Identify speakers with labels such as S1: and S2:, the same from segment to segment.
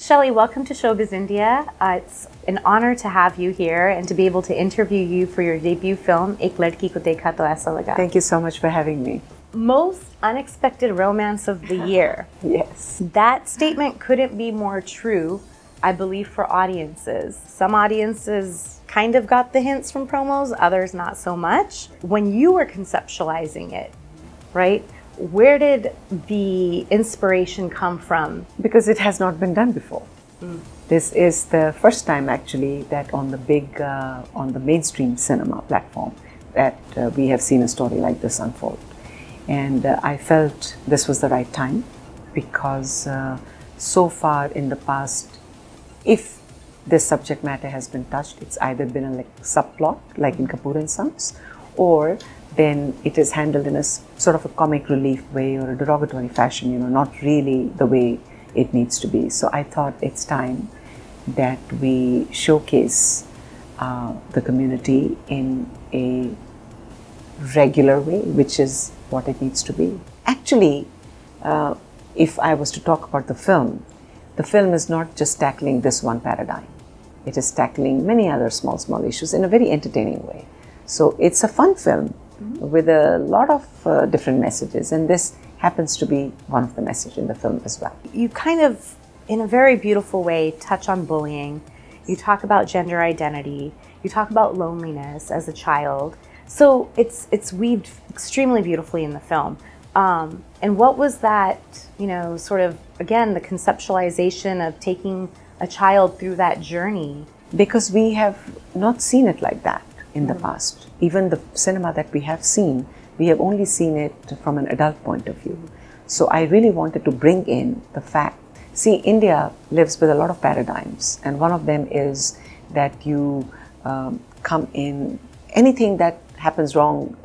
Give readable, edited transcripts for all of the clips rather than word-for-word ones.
S1: Shelly, welcome to Showbiz India. It's an honor to have you here and to be able to interview you for your debut film, Ek Ladki Ko Dekha Toh Aisa Laga.
S2: Thank you so much for having me.
S1: Most unexpected romance of the year.
S2: Yes.
S1: That statement couldn't be more true, I believe, for audiences. Some audiences kind of got the hints from promos, others not so much. When you were conceptualizing it, right, where did the inspiration come from?
S2: Because it has not been done before. This is the first time actually that on the mainstream cinema platform that we have seen a story like this unfold. And I felt this was the right time because so far in the past, if this subject matter has been touched, it's either been a subplot like in Kapoor and Sons, or then it is handled in a sort of a comic relief way or a derogatory fashion, not really the way it needs to be. So I thought it's time that we showcase the community in a regular way, which is what it needs to be. Actually, if I was to talk about the film is not just tackling this one paradigm. It is tackling many other small issues in a very entertaining way. So it's a fun film with a lot of different messages, and this happens to be one of the messages in the film as well.
S1: You kind of, in a very beautiful way, touch on bullying. You talk about gender identity. You talk about loneliness as a child. So it's weaved extremely beautifully in the film. And what was that, sort of, again, the conceptualization of taking a child through that journey?
S2: Because we have not seen it like that in the past. Even the cinema that we have seen, we have only seen it from an adult point of view. So I really wanted to bring in the fact, see, India lives with a lot of paradigms, and one of them is that you come in, anything that happens wrong,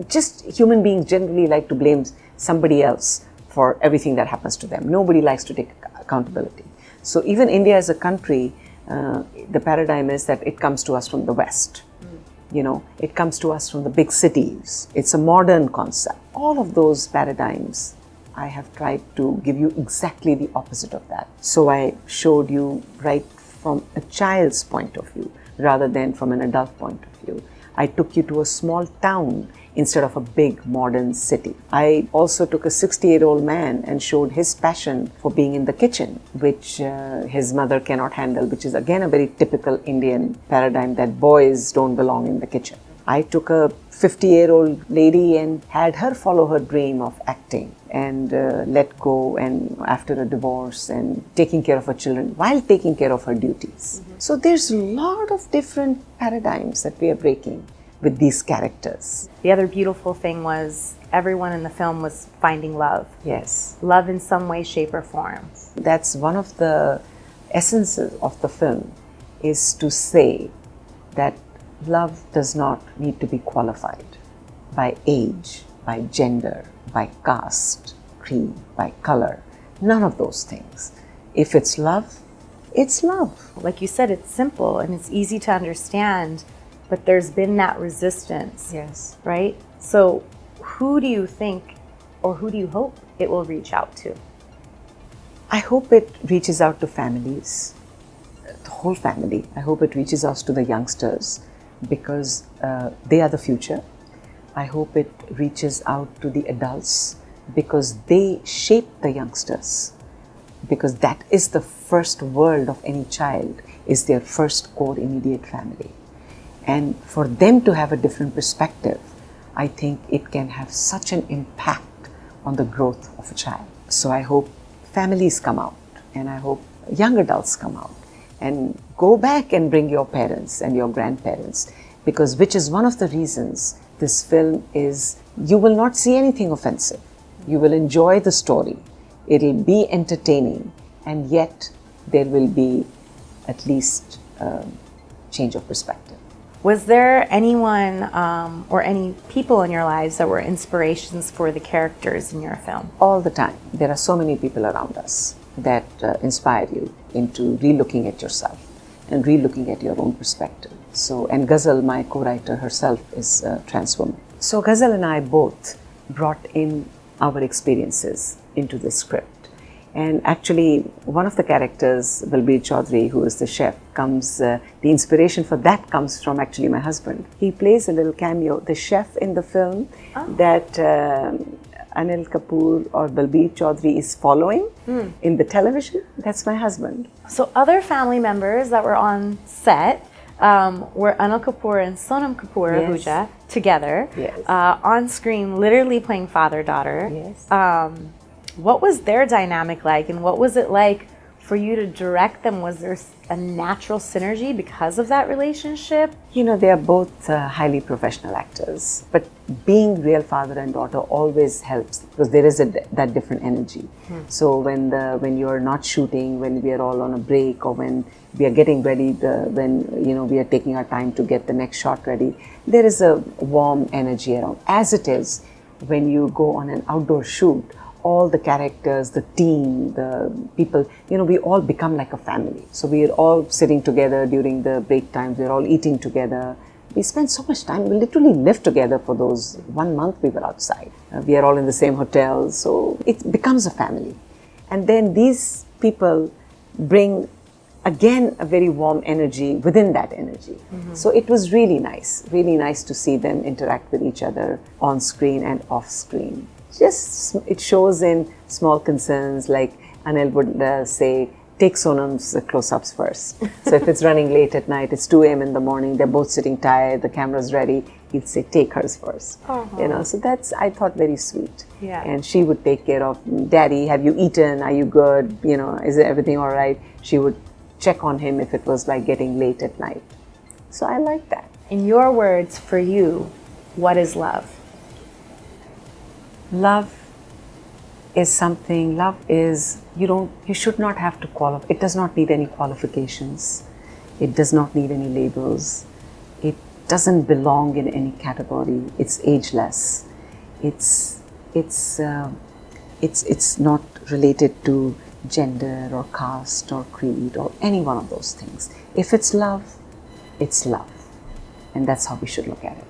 S2: just human beings generally like to blame somebody else for everything that happens to them. Nobody likes to take accountability. So even India as a country, the paradigm is that it comes to us from the West. It comes to us from the big cities. It's a modern concept. All of those paradigms, I have tried to give you exactly the opposite of that. So I showed you right from a child's point of view rather than from an adult point of view. I took you to a small town instead of a big modern city. I also took a 60-year-old man and showed his passion for being in the kitchen, which his mother cannot handle, which is again a very typical Indian paradigm that boys don't belong in the kitchen. I took a 50-year-old lady and had her follow her dream of acting and let go, and after a divorce, and taking care of her children while taking care of her duties. So there's a lot of different paradigms that we are breaking with these characters.
S1: The other beautiful thing was everyone in the film was finding love.
S2: Yes.
S1: Love in some way, shape, or form.
S2: That's one of the essences of the film, is to say that love does not need to be qualified by age, by gender, by caste, creed, by color. None of those things. If it's love, it's love.
S1: Like you said, it's simple and it's easy to understand, but there's been that resistance.
S2: Yes.
S1: Right? So who do you think, or who do you hope it will reach out to?
S2: I hope it reaches out to families, the whole family. I hope it reaches out to the youngsters, because they are the future. I hope it reaches out to the adults, because they shape the youngsters. Because that is the first world of any child, is their first core immediate family. And for them to have a different perspective, I think it can have such an impact on the growth of a child. So I hope families come out, and I hope young adults come out and go back and bring your parents and your grandparents, because which is one of the reasons this film is, you will not see anything offensive. You will enjoy the story. It'll be entertaining, and yet there will be at least a change of perspective.
S1: Was there anyone or any people in your lives that were inspirations for the characters in your film?
S2: All the time. There are so many people around us that inspire you into re-looking at yourself and re-looking at your own perspective. So, and Ghazal, my co-writer herself, is a trans woman. So Ghazal and I both brought in our experiences into the script. And actually, one of the characters, Balbir Chaudhary, who is the chef, the inspiration for that comes from actually my husband. He plays a little cameo, the chef in the film that Anil Kapoor or Balbir Chaudhary is following in the television. That's my husband.
S1: So other family members that were on set were Anil Kapoor and Sonam Kapoor Ahuja together on screen, literally playing father-daughter.
S2: Yes.
S1: What was their dynamic like, and what was it like for you to direct them? Was there a natural synergy because of that relationship?
S2: You know, they are both highly professional actors, but being real father and daughter always helps because there is that different energy. So when you are not shooting, when we are all on a break, or when we are getting ready, when we are taking our time to get the next shot ready, there is a warm energy around. As it is, when you go on an outdoor shoot, all the characters, the team, the people, we all become like a family. So we are all sitting together during the break times, we're all eating together. We spend so much time, we literally lived together for those 1 month we were outside. We are all in the same hotel, so it becomes a family. And then these people bring, again, a very warm energy within that energy. So it was really nice to see them interact with each other on screen and off screen. Just, it shows in small concerns, like Anil would say, take Sonam's close-ups first. So if it's running late at night, it's 2 a.m. in the morning, they're both sitting tired, the camera's ready, he'd say, take hers first. So that's, I thought, very sweet.
S1: Yeah.
S2: And she would take care of, Daddy, have you eaten? Are you good? Is everything all right? She would check on him if it was like getting late at night. So I like that.
S1: In your words, for you, what is love?
S2: Love is something, you should not have to qualify. It does not need any qualifications. It does not need any labels. It doesn't belong in any category. It's ageless. It's not related to gender or caste or creed or any one of those things. If it's love, it's love. And that's how we should look at it.